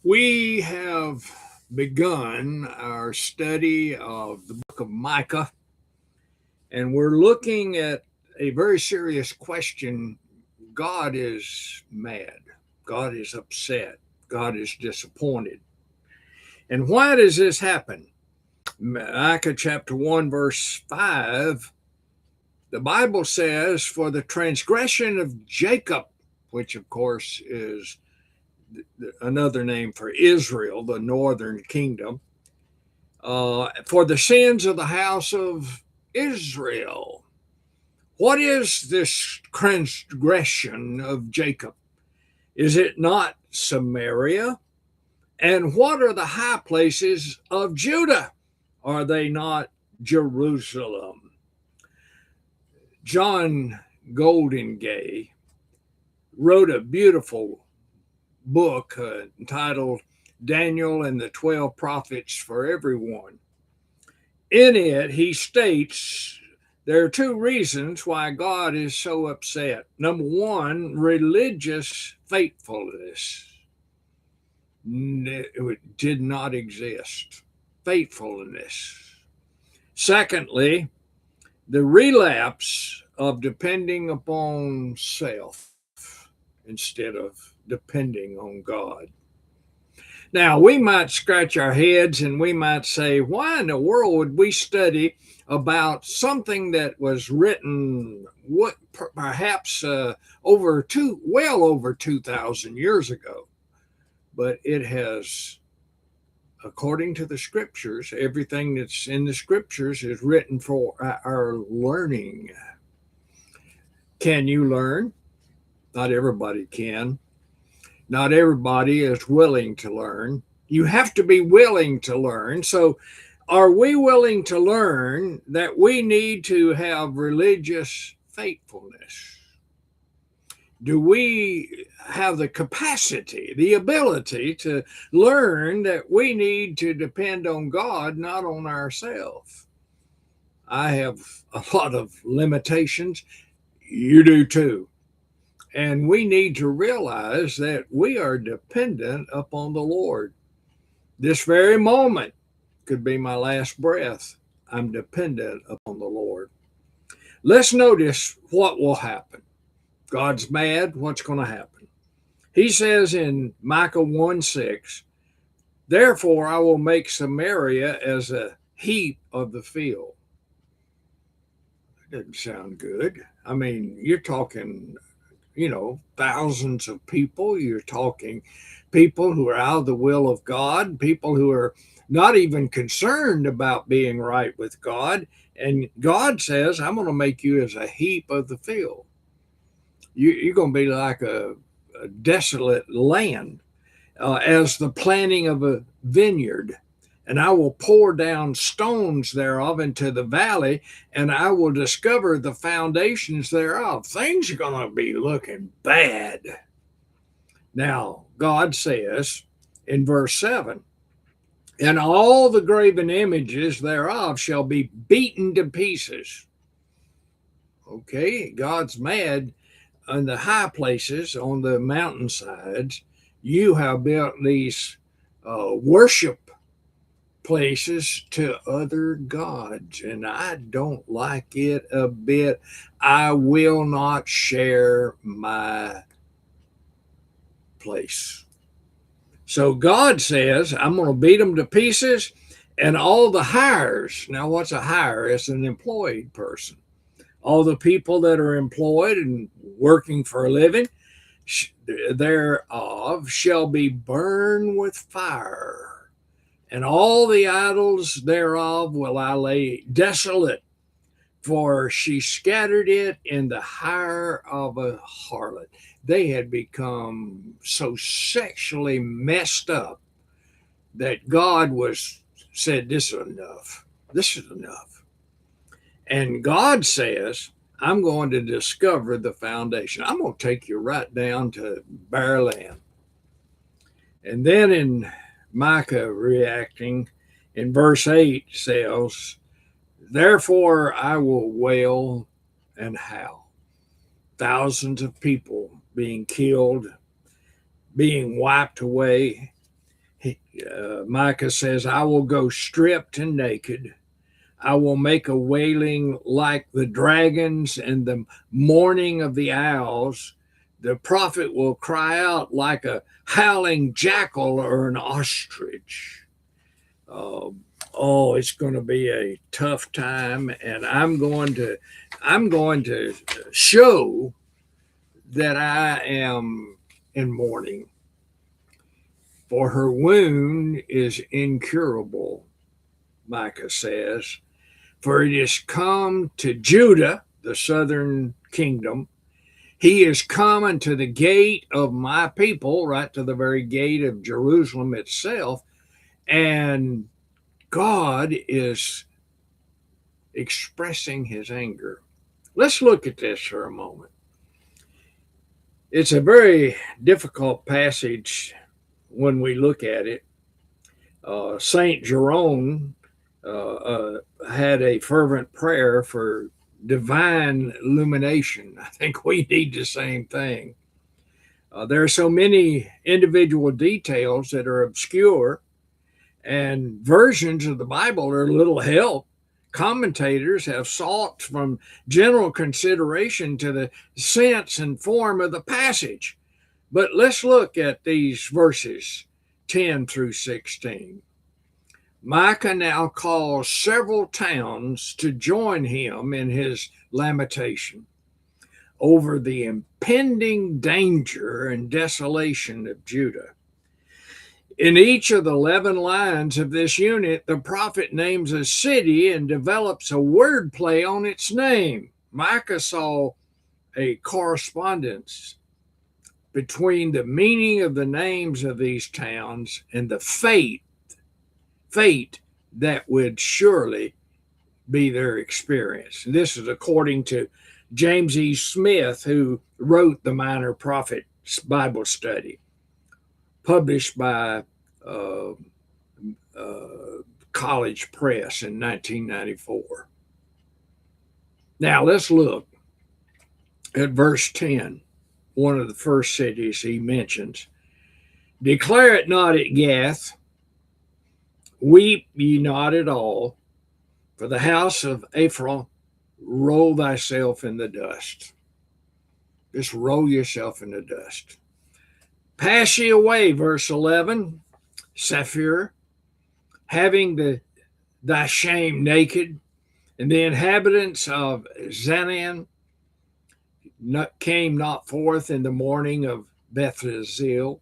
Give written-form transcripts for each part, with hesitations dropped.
We have begun our study of the book of Micah, and we're looking at a very serious question. God is mad, God is upset, God is disappointed. And why does this happen? Micah chapter 1, verse 5, the Bible says, "For the transgression of Jacob," which of course is another name for Israel, the northern kingdom, for the sins of the house of Israel. What is this transgression of Jacob? Is it not Samaria? And what are the high places of Judah? Are they not Jerusalem? John Goldingay wrote a beautiful book entitled Daniel and the 12 Prophets for Everyone. In it, he states there are two reasons why God is so upset. Number one, religious faithfulness. It did not exist. Faithfulness. Secondly, the relapse of depending upon self instead of depending on God. Now, we might scratch our heads and we might say, why in the world would we study about something that was written what perhaps well over 2,000 years ago? But it has, according to the scriptures, everything that's in the scriptures is written for our learning. Can you learn? Not everybody can. Not everybody is willing to learn. You have to be willing to learn. So, are we willing to learn that we need to have religious faithfulness? Do we have the capacity, the ability to learn that we need to depend on God, not on ourselves? I have a lot of limitations. You do too. And we need to realize that we are dependent upon the Lord. This very moment could be my last breath. I'm dependent upon the Lord. Let's notice what will happen. God's mad. What's going to happen? He says in Micah 1:6, "Therefore I will make Samaria as a heap of the field." That doesn't sound good. I mean, you're talking thousands of people. You're talking people who are out of the will of God, people who are not even concerned about being right with God. And God says, I'm going to make you as a heap of the field. You're going to be like a desolate land, as the planting of a vineyard. And I will pour down stones thereof into the valley, and I will discover the foundations thereof. Things are going to be looking bad. Now, God says in verse 7, "And all the graven images thereof shall be beaten to pieces." Okay, God's mad. On the high places, on the mountainsides, you have built these worship places to other gods, and I don't like it a bit. I will not share my place. So God says, I'm going to beat them to pieces, and all the hires. Now, what's a hire? It's an employed person. All the people that are employed and working for a living thereof shall be burned with fire, and all the idols thereof will I lay desolate, for she scattered it in the hire of a harlot. They had become so sexually messed up that God said, this is enough. This is enough. And God says, I'm going to discover the foundation. I'm going to take you right down to bare land. And then in Micah reacting in verse 8 says, "Therefore I will wail and howl." Thousands of people being killed, being wiped away. Micah says, I will go stripped and naked. I will make a wailing like the dragons and the mourning of the owls. The prophet will cry out like a howling jackal or an ostrich. Uh, oh, it's going to be a tough time, and I'm going to show that I am in mourning. For her wound is incurable, Micah says. For it is come to Judah, the southern kingdom. He is come unto the gate of my people, right to the very gate of Jerusalem itself. And God is expressing his anger. Let's look at this for a moment. It's a very difficult passage when we look at it. Saint Jerome had a fervent prayer for divine illumination. I think we need the same thing. There are so many individual details that are obscure, and versions of the Bible are little help. Commentators have sought from general consideration to the sense and form of the passage. But let's look at these verses 10 through 16. Micah now calls several towns to join him in his lamentation over the impending danger and desolation of Judah. In each of the 11 lines of this unit, the prophet names a city and develops a wordplay on its name. Micah saw a correspondence between the meaning of the names of these towns and the fate that would surely be their experience. This is according to James E. Smith, who wrote the Minor Prophets Bible Study, published by uh, College Press in 1994. Now let's look at verse 10, one of the first cities he mentions. Declare it not at Gath, weep ye not at all, for the house of Ephraim, roll thyself in the dust. Just roll yourself in the dust. Pass ye away, verse 11, Saphir, having thy shame naked, and the inhabitants of Zanan came not forth in the morning of Bethzeel.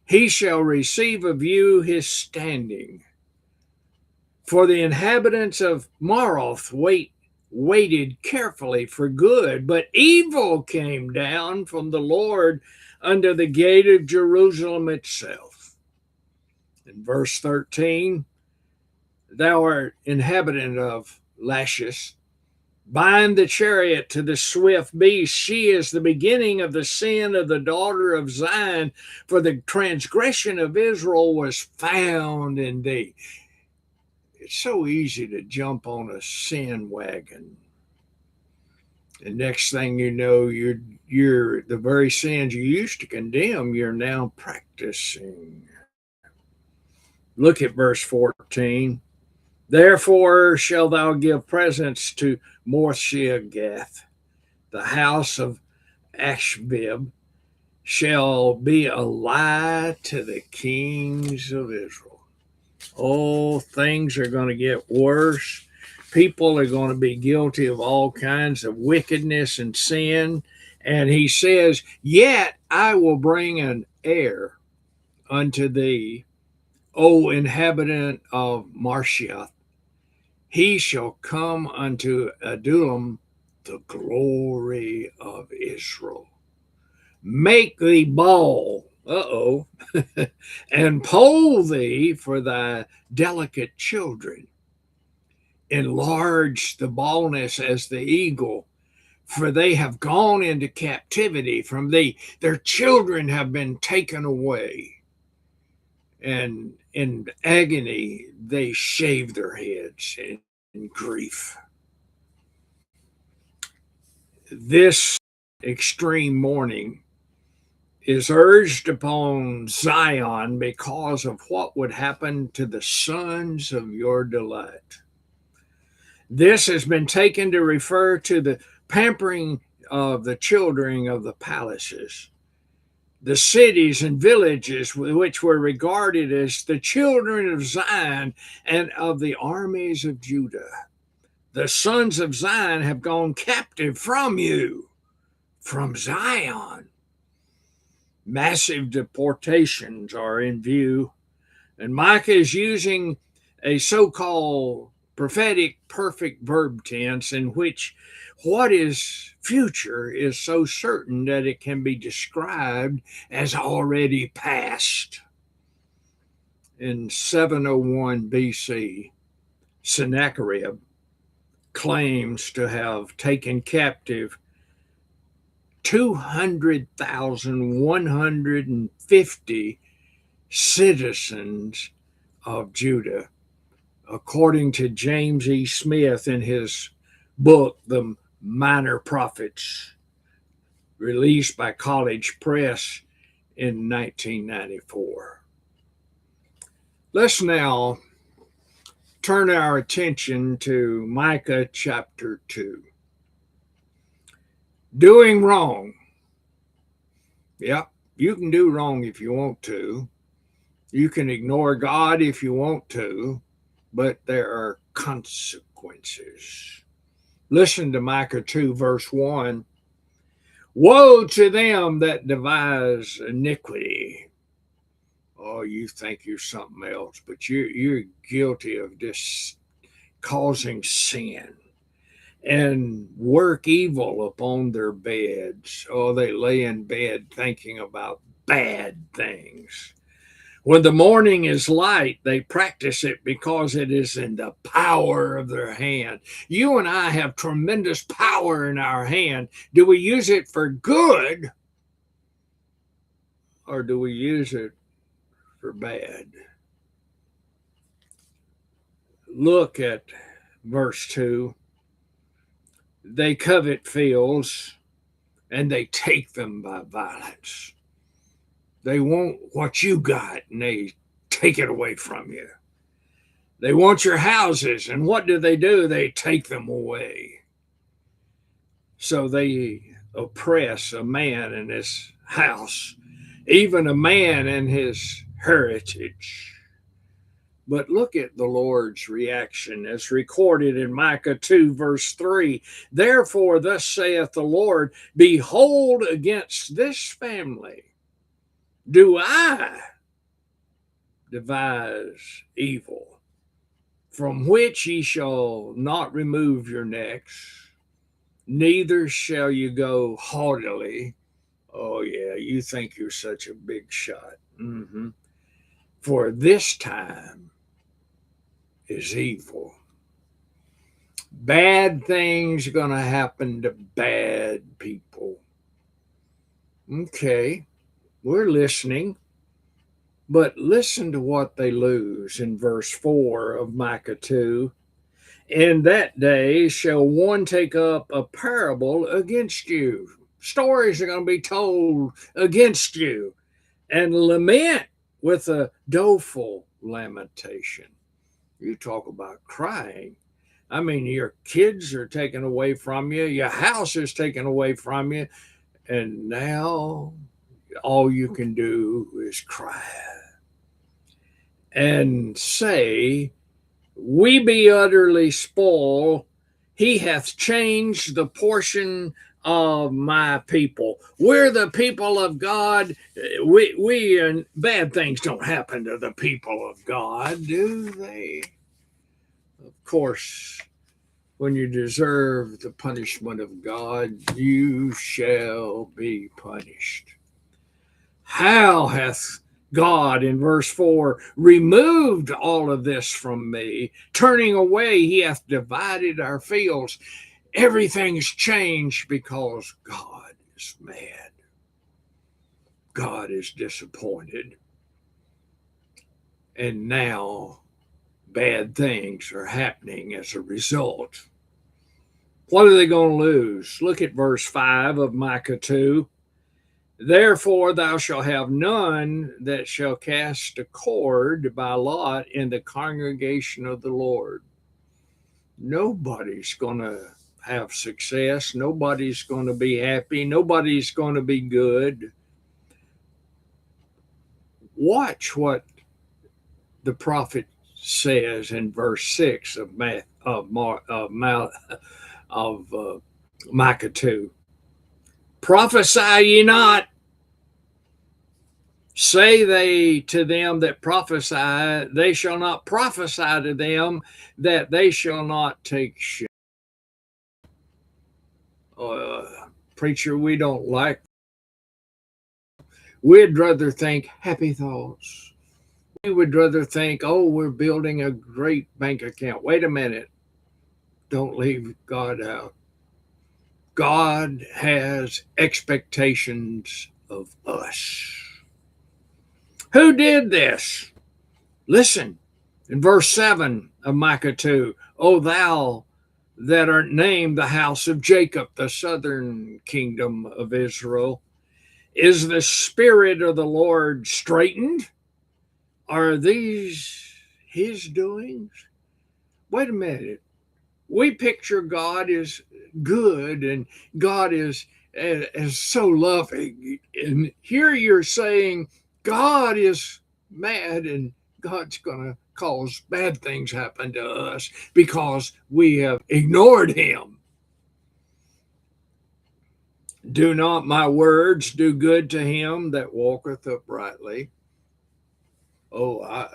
He shall receive of you his standing. For the inhabitants of Maroth waited carefully for good, but evil came down from the Lord unto the gate of Jerusalem itself. In verse 13, thou art inhabitant of Lachish, bind the chariot to the swift beast. She is the beginning of the sin of the daughter of Zion, for the transgression of Israel was found in thee. It's so easy to jump on a sin wagon. The next thing you know, you're the very sins you used to condemn, you're now practicing. Look at verse 14. Therefore shalt thou give presents to Morshagath, the house of Ashbib shall be a lie to the kings of Israel. Oh, things are going to get worse. People are going to be guilty of all kinds of wickedness and sin. And he says, yet I will bring an heir unto thee, O inhabitant of Marshiath. He shall come unto Adullam, the glory of Israel. Make thee bald, and poll thee for thy delicate children. Enlarge the baldness as the eagle, for they have gone into captivity from thee. Their children have been taken away, and in agony they shave their heads in grief. This extreme mourning is urged upon Zion because of what would happen to the sons of your delight. This has been taken to refer to the pampering of the children of the palaces, the cities and villages which were regarded as the children of Zion and of the armies of Judah. The sons of Zion have gone captive from you, from Zion. Massive deportations are in view, and Micah is using a so-called prophetic perfect verb tense in which what is future is so certain that it can be described as already past. In 701 BC, Sennacherib claims to have taken captive 200,150 citizens of Judah, according to James E. Smith in his book, The Minor Prophets, released by College Press in 1994. Let's now turn our attention to Micah chapter 2. Doing wrong. Yep, you can do wrong if you want to. You can ignore God if you want to, but there are consequences. Listen to Micah 2, verse 1. Woe to them that devise iniquity. Oh, you think you're something else, but you're guilty of this causing sin and work evil upon their beds. Oh, they lay in bed thinking about bad things. When the morning is light, they practice it because it is in the power of their hand. You and I have tremendous power in our hand. Do we use it for good, or do we use it for bad? Look at verse 2. They covet fields and they take them by violence. They want what you got and they take it away from you. They want your houses, and what do? They take them away. So they oppress a man in his house, even a man in his heritage. But look at the Lord's reaction as recorded in Micah 2, verse 3. Therefore, thus saith the Lord, behold, against this family do I devise evil, from which ye shall not remove your necks, neither shall you go haughtily. Oh, yeah, you think you're such a big shot. For this time is evil. Bad things are going to happen to bad people. Okay, we're listening. But listen to what they lose in verse 4 of Micah 2. In that day shall one take up a parable against you. Stories are going to be told against you, and lament with a doleful lamentation. You talk about crying. I mean, your kids are taken away from you, your house is taken away from you, and now all you can do is cry and say, we be utterly spoiled. He hath changed the portion of my people. We're the people of God. We and bad things don't happen to the people of God, do they? Of course, when you deserve the punishment of God, you shall be punished. How hath God, in verse 4, removed all of this from me? Turning away, he hath divided our fields. Everything's changed because God is mad. God is disappointed. And now bad things are happening as a result. What are they going to lose? Look at verse 5 of Micah 2. Therefore, thou shalt have none that shall cast a cord by lot in the congregation of the Lord. Nobody's going to have success. Nobody's going to be happy. Nobody's going to be good. Watch what the prophet says in verse 6 of Micah 2. Prophesy ye not, say they to them that prophesy, they shall not prophesy to them, that they shall not take shame. Preacher, we don't like. We'd rather think happy thoughts. We would rather think, oh, we're building a great bank account. Wait a minute. Don't leave God out. God has expectations of us. Who did this? Listen, in verse 7 of Micah 2, O thou that art named the house of Jacob, the southern kingdom of Israel, is the spirit of the Lord straitened? Are these his doings? Wait a minute. We picture God as good and God is so loving. And here you're saying God is mad and God's going to cause bad things happen to us because we have ignored him. Do not my words do good to him that walketh uprightly? Oh,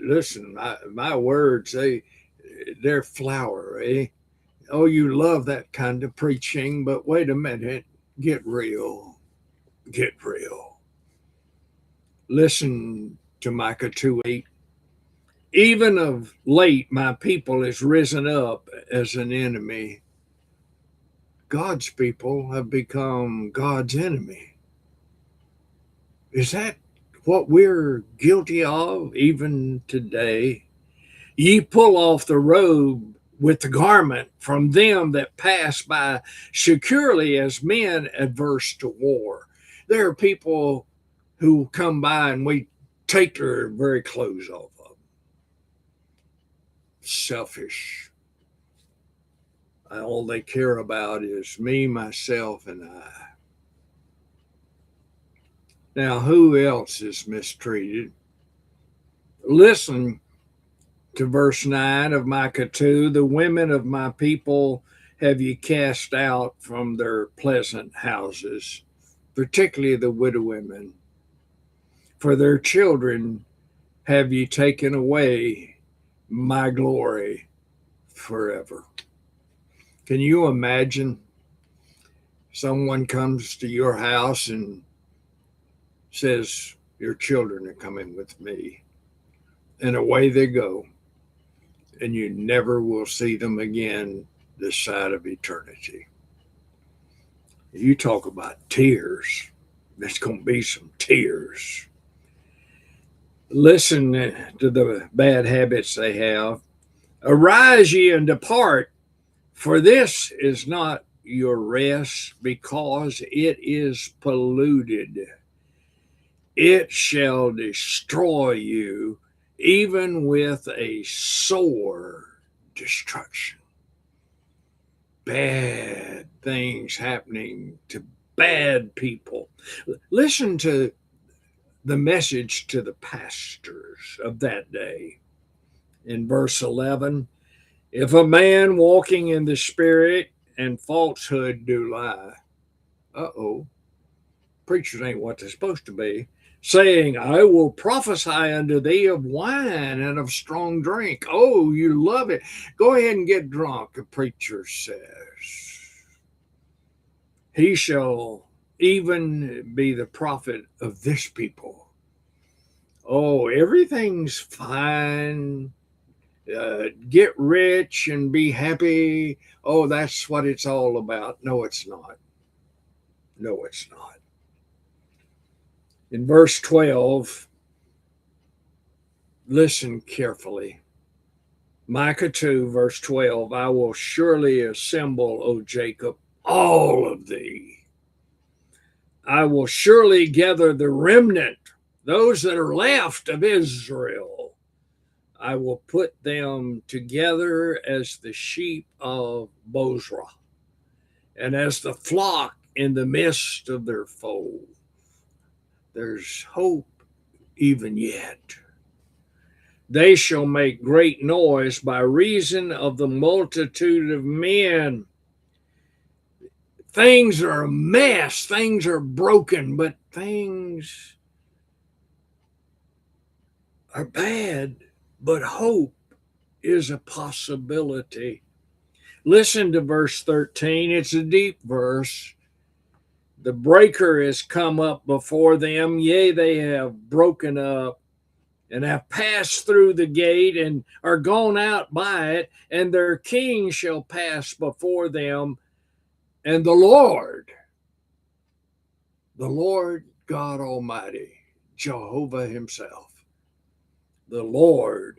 listen, my words, they're flowery. Oh, you love that kind of preaching, but wait a minute. Get real. Get real. Listen to Micah 2:8. Even of late, my people is risen up as an enemy. God's people have become God's enemy. Is that what we're guilty of even today? Ye pull off the robe with the garment from them that pass by securely as men adverse to war. There are people who come by and we take their very clothes off of them. Selfish. All they care about is me, myself, and I. Now, who else is mistreated? Listen to verse 9 of Micah 2. The women of my people have ye cast out from their pleasant houses, particularly the widow women. For their children have ye taken away my glory forever. Can you imagine someone comes to your house and says, your children are coming with me, and away they go, and you never will see them again this side of eternity? You talk about tears. There's going to be some tears. Listen to the bad habits they have. Arise ye and depart, for this is not your rest, because it is polluted. It shall destroy you, even with a sore destruction. Bad things happening to bad people. Listen to the message to the pastors of that day. In verse 11, if a man walking in the spirit and falsehood do lie, preachers ain't what they're supposed to be, saying, I will prophesy unto thee of wine and of strong drink. Oh, you love it. Go ahead and get drunk, a preacher says. He shall even be the prophet of this people. Oh, everything's fine. Get rich and be happy. Oh, that's what it's all about. No, it's not. No, it's not. In verse 12, listen carefully. Micah 2, verse 12, I will surely assemble, O Jacob, all of thee. I will surely gather the remnant, those that are left of Israel. I will put them together as the sheep of Bozrah, and as the flock in the midst of their fold. There's hope even yet. They shall make great noise by reason of the multitude of men. Things are a mess, things are broken, but things are bad, but hope is a possibility. Listen to verse 13. It's a deep verse. The breaker is come up before them, yea, they have broken up and have passed through the gate and are gone out by it, and their king shall pass before them, and the Lord God Almighty, Jehovah Himself, the Lord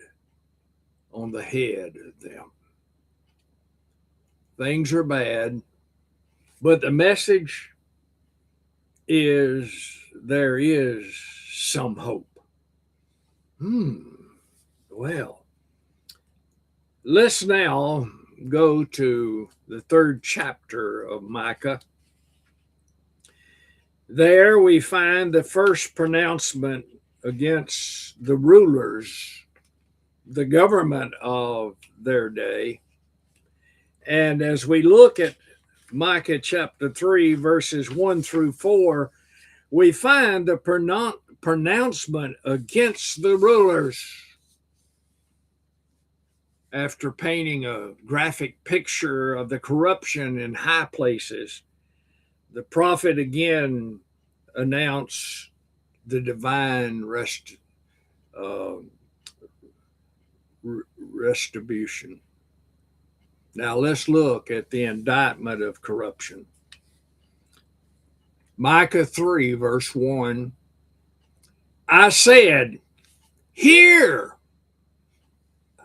on the head of them. Things are bad, but the message is there is some hope. Well, let's now go to the third chapter of Micah. There we find the first pronouncement against the rulers, the government of their day. And as we look at Micah chapter 3, verses 1 through 4, we find the pronouncement against the rulers. After painting a graphic picture of the corruption in high places, the prophet again announced the divine retribution. Now let's look at the indictment of corruption. Micah 3, verse 1. I said, hear,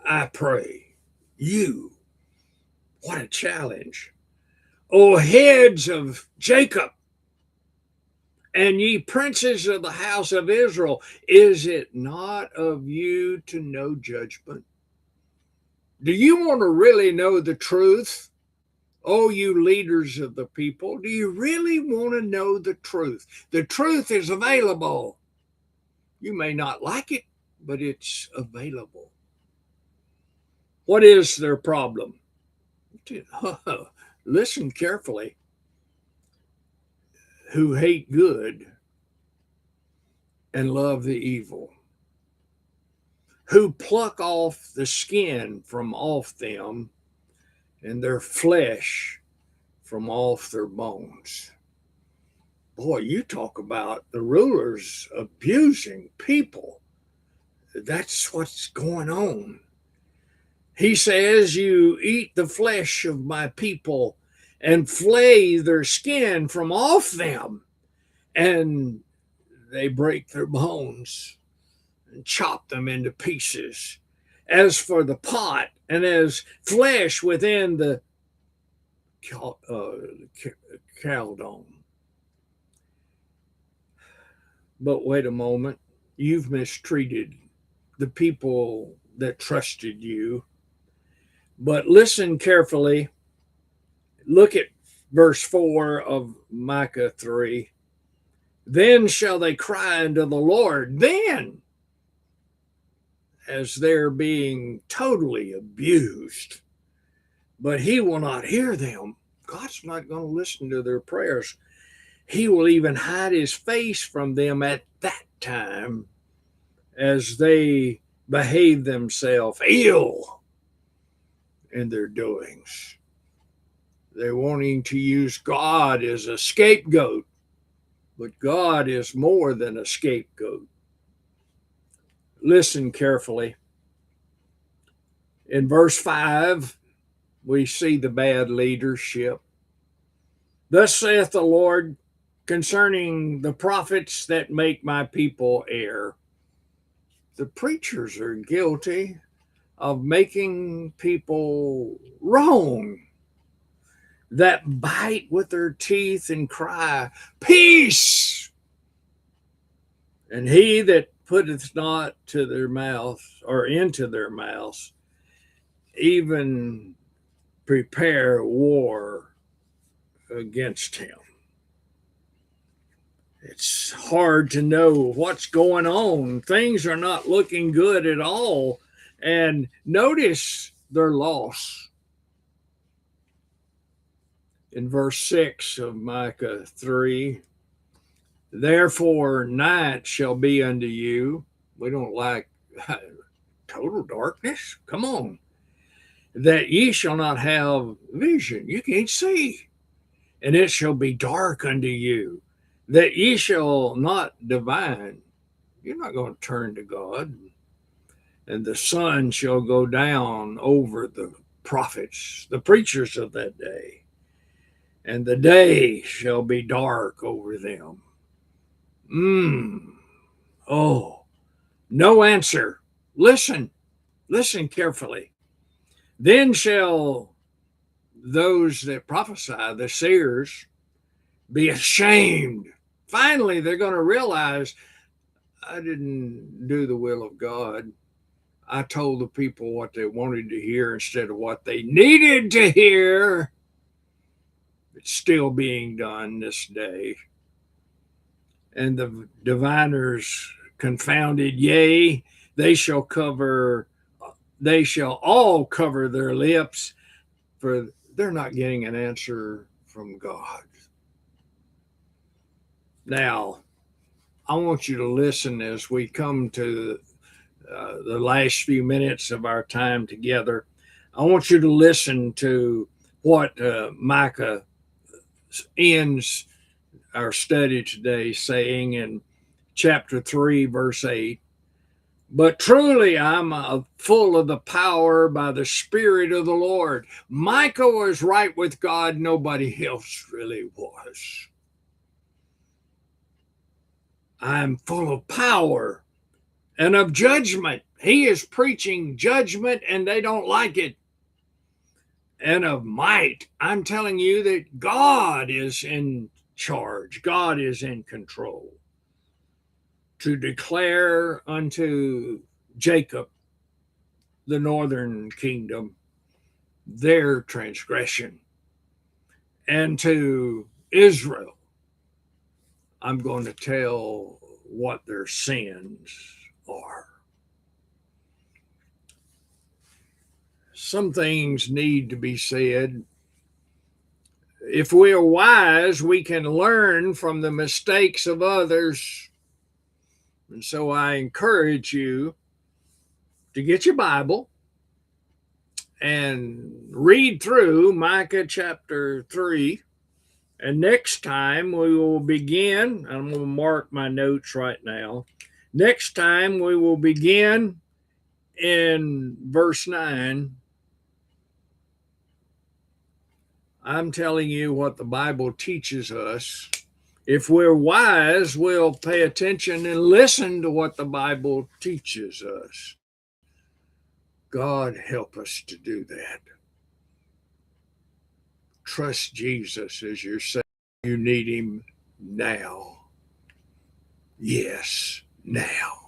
I pray, you. What a challenge. O heads of Jacob, and ye princes of the house of Israel, is it not of you to know judgment? Do you want to really know the truth? Oh, you leaders of the people, do you really want to know the truth? The truth is available. You may not like it, but it's available. What is their problem? Listen carefully. Who hate good and love the evil, who pluck off the skin from off them and their flesh from off their bones. Boy, you talk about the rulers abusing people. That's what's going on. He says, you eat the flesh of my people and flay their skin from off them, and they break their bones and chop them into pieces. As for the pot, and as flesh within the caldron. But wait a moment, you've mistreated the people that trusted you. But listen carefully. Look at verse 4 of Micah 3. Then shall they cry unto the Lord. Then, as they're being totally abused, but He will not hear them. God's not going to listen to their prayers. He will even hide His face from them at that time as they behave themselves ill in their doings. They're wanting to use God as a scapegoat, but God is more than a scapegoat. Listen carefully. In verse 5, we see the bad leadership. Thus saith the Lord concerning the prophets that make my people err. The preachers are guilty of making people wrong. that bite with their teeth and cry, Peace! And he that putteth not to their mouth or into their mouths, even prepare war against him. It's hard to know what's going on. Things are not looking good at all. And notice their loss. In verse 6 of Micah 3, therefore night shall be unto you. We don't like total darkness. Come on. That ye shall not have vision. You can't see. And it shall be dark unto you. That ye shall not divine. You're not going to turn to God. And the sun shall go down over the prophets, the preachers of that day. And the day shall be dark over them. Oh, no answer. Listen carefully. Then shall those that prophesy, the seers, be ashamed. Finally, they're going to realize, I didn't do the will of God. I told the people what they wanted to hear instead of what they needed to hear. It's still being done this day. And the diviners confounded, yea, they shall all cover their lips, for they're not getting an answer from God. Now, I want you to listen as we come to the last few minutes of our time together. I want you to listen to what Micah ends our study today saying in chapter 3, verse 8. But truly I'm full of the power by the Spirit of the Lord. Micah was right with God. Nobody else really was. I'm full of power and of judgment. He is preaching judgment and they don't like it. And of might. I'm telling you that God is in charge. God is in control. To declare unto Jacob, the northern kingdom, their transgression. And to Israel, I'm going to tell what their sins are. Some things need to be said. If we are wise, we can learn from the mistakes of others. And so I encourage you to get your Bible and read through Micah chapter 3. And next time we will begin, I'm going to mark my notes right now. Next time we will begin in verse 9. I'm telling you what the Bible teaches us. If we're wise, we'll pay attention and listen to what the Bible teaches us. God help us to do that. Trust Jesus as your Savior. You need him now. Yes, now.